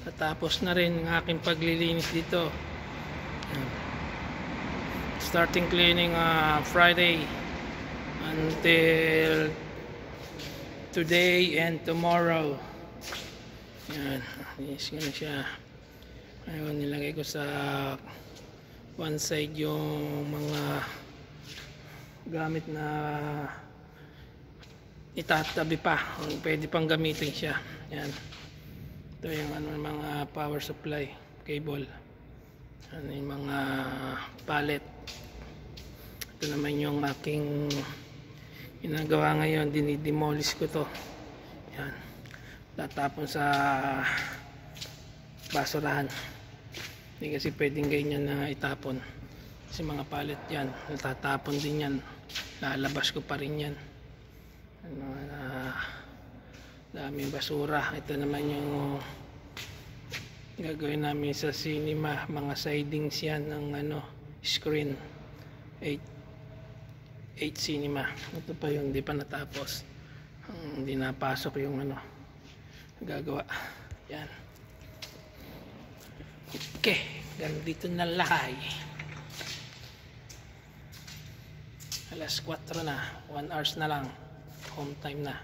Natapos na rin ang aking paglilinis dito. Starting cleaning Friday until today and tomorrow. Yan, linis ko na siya. Ayun, nilagay ko sa one side yung mga gamit na itatabi pa, pwede pang gamitin siya. Yan, ito yung mga power supply cable, yung mga pallet. Ito naman yung aking ginagawa ngayon, dinidemolish ko to. Yan, tatapon sa basurahan. Hindi kasi pwedeng ganyan na itapon kasi mga pallet yan, natatapon din yan, lalabas ko pa rin yan. Daming basura. Ito naman yung gagawin namin sa cinema, mga sidings yan ng screen 8 cinema. Ito pa yung hindi pa natapos, hindi napasok yung gagawa. Yan, okay, ganito na lahay. Alas 4 na, 1 hours na lang, home time na.